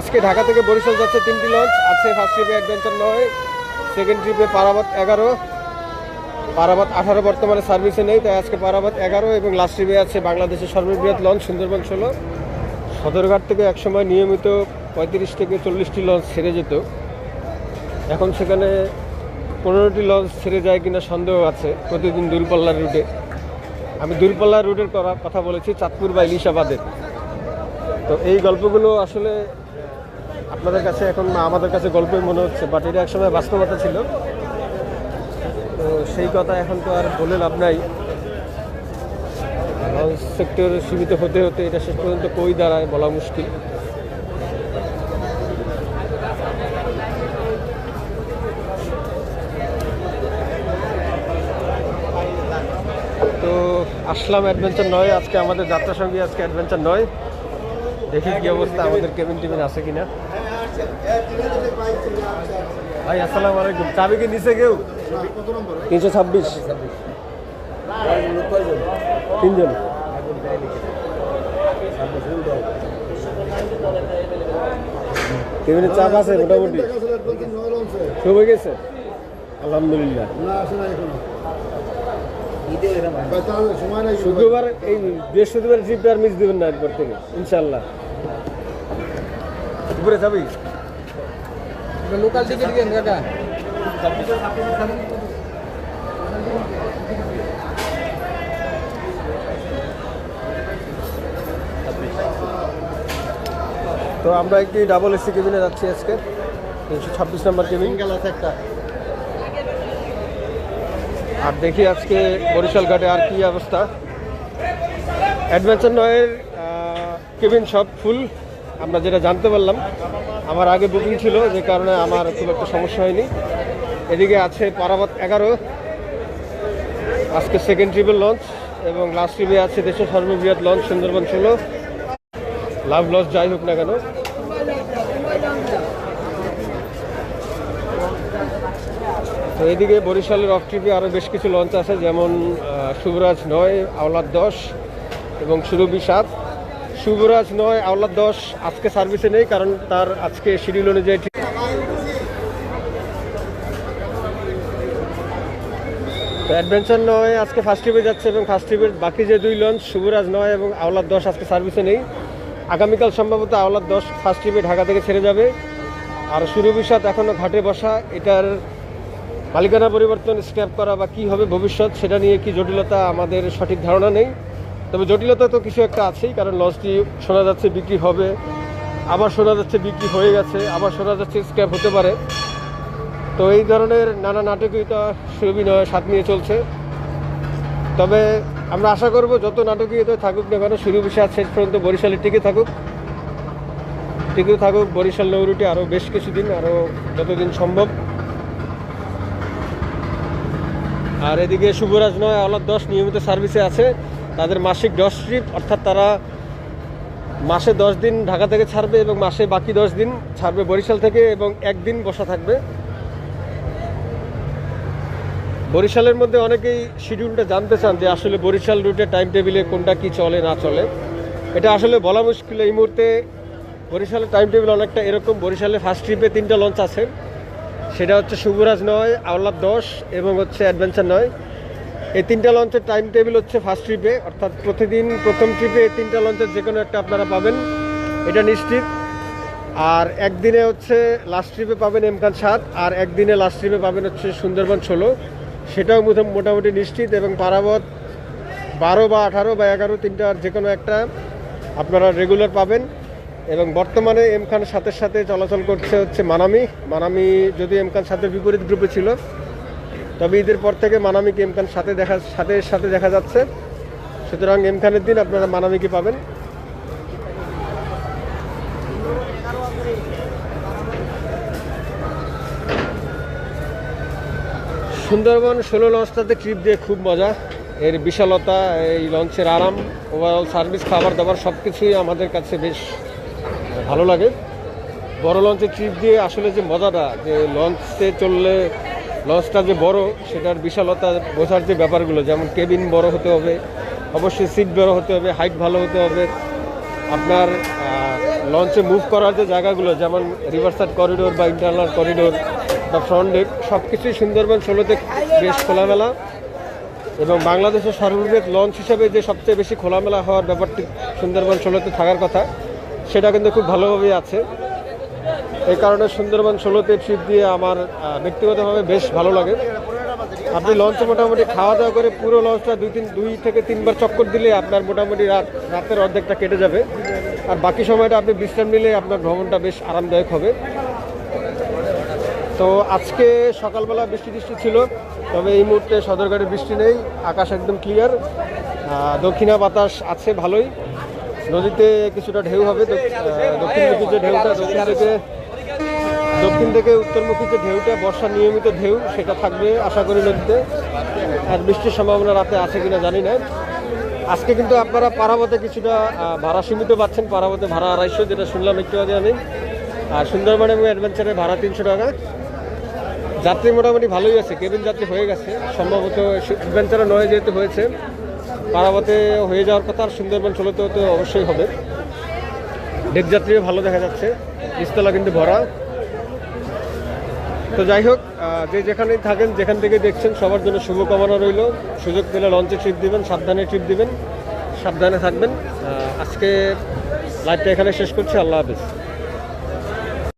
আজকে ঢাকা থেকে বরিশাল যাচ্ছে 3টি লঞ্চ আছে। ফার্স্ট ট্রিপে অ্যাডভেঞ্চার 9, সেকেন্ড ট্রিপে পারাবত 11, পারাবত 18 বর্তমানে সার্ভিসে নেই, তাই আজকে পারাবত 11 এবং লাস্ট ট্রিপে আছে বাংলাদেশের সর্ববৃহৎ লঞ্চ সুন্দরবন 16। সদরঘাট থেকে একসময় নিয়মিত 35 থেকে 40টি লঞ্চ ছেড়ে যেত, এখন সেখানে 15টি লঞ্চ ছেড়ে যায় কিনা সন্দেহ আছে প্রতিদিন দূরপাল্লার রুটে। আমি দূরপাল্লার রুটের কথা বলেছি, চাঁদপুর বা ইলিশাবাদের। তো এই গল্পগুলো আসলে আপনাদের কাছে এখন আমাদের কাছে গল্পই মনে হচ্ছে, বাট এটা একসময় বাস্তবতা ছিল। তো সেই কথা এখন তো আর বলে লাভ নাই। লঞ্চ সেক্টর সীমিত হতে হতে এটা শেষ পর্যন্ত কই দাঁড়ায় বলা মুশকিল। তো আসলাম অ্যাডভেঞ্চার 9, আজকে আমাদের যাত্রা সঙ্গী আজকে অ্যাডভেঞ্চার 9। দেখি কি অবস্থা, আমাদের কেবিন টিবিন আছে কিনা। ভাই আসসালামু আলাইকুম, চাবি কি নিচে কেউ? 326 তিনজন। কেবিনের চাপ আছে মোটামুটি, সব হয়ে গেছে আলহামদুলিল্লাহ। শুক্রবার এই বৃহস্পতিবার ট্রিপটা আর মিস দেবেন না এরপর থেকে ইনশাল্লাহ। উপরে যাবি লোকাল টিকিট কেন কাকা? তো আমরা একটি ডাবল এসি কেবিনে যাচ্ছি আজকে, 326 নম্বর কেবিন। আর দেখি আজকে বরিশাল ঘাটে আর কি অবস্থা। অ্যাডভেঞ্চার 9-এর কেবিন সব ফুল, আমরা যেটা জানতে পারলাম। আমার আগে বুকিং ছিল, যে কারণে আমার খুব একটা সমস্যা হয়নি। এদিকে আছে পারাবত 11, আজকে সেকেন্ড ট্রিপের লঞ্চ, এবং লাস্ট ট্রিপে আছে দেশের সর্ববৃহৎ লঞ্চ সুন্দরবন 16। লাভ লস যাই হোক না কেন। তো এদিকে বরিশালের অফ ট্রিপে আরও বেশ কিছু লঞ্চ আছে, যেমন শুভরাজ 9, আওলাদ 10 এবং সুরভি 7। শুভরাজ 9, আওলাদ 10 আজকে সার্ভিসে নেই, কারণ তার আজকে শিডিউল অনুযায়ী। তো অ্যাডভেঞ্চার 9 আজকে ফার্স্ট ট্রিপে যাচ্ছে, এবং ফার্স্ট ট্রিপের বাকি যে 2 লঞ্চ শুভরাজ 9 এবং আওলাদ 10 আজকে সার্ভিসে নেই। আগামীকাল সম্ভবত আওলাদ 10 ফার্স্ট ট্রিপে ঢাকা থেকে ছেড়ে যাবে। আর সুরভি 7 এখনও ঘাটে বসা, এটার মালিকানা পরিবর্তন, স্ক্র্যাপ করা বা কী হবে ভবিষ্যৎ, সেটা নিয়ে কি জটিলতা আমাদের সঠিক ধারণা নেই। তবে জটিলতা তো কিছু একটা আছেই, কারণ লঞ্চটি শোনা যাচ্ছে বিক্রি হবে, আবার শোনা যাচ্ছে বিক্রি হয়ে গেছে, আবার শোনা যাচ্ছে স্ক্র্যাপ হতে পারে। তো এই ধরনের নানা নাটকীয়তা সুরভি 9 7 নিয়ে চলছে। তবে আমরা আশা করব যত নাটকীয়তা থাকুক না কেন, সুরভি 7 শেষ পর্যন্ত বরিশালে টিকে থাকুক। বরিশাল নৌরুটে আরও বেশ কিছুদিন, আরও যতদিন সম্ভব। আর এদিকে শুভরাজ 9, আওলাদ 10 নিয়মিত সার্ভিসে আছে। তাদের মাসিক 10 ট্রিপ, অর্থাৎ তারা মাসে 10 দিন ঢাকা থেকে ছাড়বে, এবং মাসে বাকি 10 দিন ছাড়বে বরিশাল থেকে, এবং একদিন বসা থাকবে। বরিশালের মধ্যে অনেকেই শিডিউলটা জানতে চান যে আসলে বরিশাল রুটের টাইম টেবিলে কোনটা কি চলে না চলে। এটা আসলে বলা মুশকিল এই মুহূর্তে। বরিশালের টাইম টেবিল অনেকটা এরকম। বরিশালে ফার্স্ট ট্রিপে 3টা লঞ্চ আছে, সেটা হচ্ছে শুভরাজ 9, আওলাদ 10 এবং হচ্ছে অ্যাডভেঞ্চার 9। এই 3টা লঞ্চের টাইম টেবিল হচ্ছে ফার্স্ট ট্রিপে, অর্থাৎ প্রতিদিন প্রথম ট্রিপে এই 3টা লঞ্চের যে কোনো একটা আপনারা পাবেন, এটা নিশ্চিত। আর একদিনে হচ্ছে লাস্ট ট্রিপে পাবেন এমকান 7, আর একদিনে লাস্ট ট্রিপে পাবেন হচ্ছে সুন্দরবন 16, সেটাও মোটামুটি নিশ্চিত। এবং পারাবত 12 বা 18 বা 11 3টার যে কোনো একটা আপনারা রেগুলার পাবেন। এবং বর্তমানে এমকান 7-এর সাথে চলাচল করছে হচ্ছে মানামি, যদি এমকান 7-এর বিপরীত গ্রুপে ছিল, তবে ঈদের পর থেকে মানামিকে এমকান 7-এর সাথে দেখা যাচ্ছে। সুতরাং এমকানের দিন আপনারা মানামিকে পাবেন। সুন্দরবন 16 লঞ্চটাতে ট্রিপ দিয়ে খুব মজা। এর বিশালতা, এই লঞ্চের আরাম, ওভারঅল সার্ভিস, খাবার দাবার সব কিছুই আমাদের কাছে বেশ ভালো লাগে। বড় লঞ্চে ট্রিপ দিয়ে আসলে যে মজাটা, যে লঞ্চে চললে লঞ্চটা যে বড়, সেটার বিশালতা বোঝার যে ব্যাপারগুলো, যেমন কেবিন বড় হতে হবে, অবশ্যই সিট বড় হতে হবে, হাইট ভালো হতে হবে, আপনার লঞ্চে মুভ করার যে জায়গাগুলো, যেমন রিভারসাইড করিডোর বা ইন্টারনাল করিডোর বা ফ্রন্ট ডেক, সব কিছুই সুন্দরবন 16-তে বেশ খোলামেলা। এবং বাংলাদেশের সর্ববৃহৎ লঞ্চ হিসাবে যে সবচেয়ে বেশি খোলামেলা হওয়ার ব্যাপারটি সুন্দরবন 16-তে থাকার কথা, সেটা কিন্তু খুব ভালোভাবেই আছে। এই কারণে সুন্দরবন 16-তে ট্রিপ দিয়ে আমার ব্যক্তিগতভাবে বেশ ভালো লাগে। আপনি লঞ্চে মোটামুটি খাওয়া দাওয়া করে পুরো লঞ্চটা 2 থেকে 3 বার চক্কর দিলে আপনার মোটামুটি রাতের অর্ধেকটা কেটে যাবে। আর বাকি সময়টা আপনি বিশ্রাম নিলে আপনার ভ্রমণটা বেশ আরামদায়ক হবে। তো আজকে সকালবেলা বৃষ্টি ছিল, তবে এই মুহূর্তে সদরঘাটে বৃষ্টি নেই, আকাশ একদম ক্লিয়ার। দক্ষিণা বাতাস আছে ভালোই, নদীতে কিছুটা ঢেউ হবে। দক্ষিণমুখী যে ঢেউটা, দক্ষিণ থেকে উত্তরমুখী যে ঢেউটা, বর্ষার নিয়মিত ঢেউ, সেটা থাকবে আশা করি নদীতে। আর বৃষ্টির সম্ভাবনা রাতে আছে কিনা জানি না। আজকে কিন্তু আপনারা পারাবতে কিছুটা ভাড়া সীমিত পাচ্ছেন। পারাবতে ভাড়া 250, যেটা শুনলাম একটু আগে আমি। আর সুন্দরবন এবং অ্যাডভেঞ্চারে ভাড়া 300 টাকা। যাত্রী মোটামুটি ভালোই আছে, কেবিন যাত্রী হয়ে গেছে সম্ভবত। অ্যাডভেঞ্চারে নয় যেহেতু হয়েছে, পারাবতে হয়ে যাওয়ার কথা। আর সুন্দরবন 16-তেও তো অবশ্যই হবে। ডেক যাত্রীও ভালো দেখা যাচ্ছে, নিচতলা কিন্তু ভরা। তো যাই হোক, যে যেখানেই থাকেন, যেখান থেকে দেখছেন, সবার জন্য শুভকামনা রইল। সুযোগ পেলে লঞ্চে ট্রিপ দিবেন, সাবধানে ট্রিপ দিবেন, সাবধানে থাকবেন। আজকে লাইভটা এখানে শেষ করছি। আল্লাহ হাফেজ।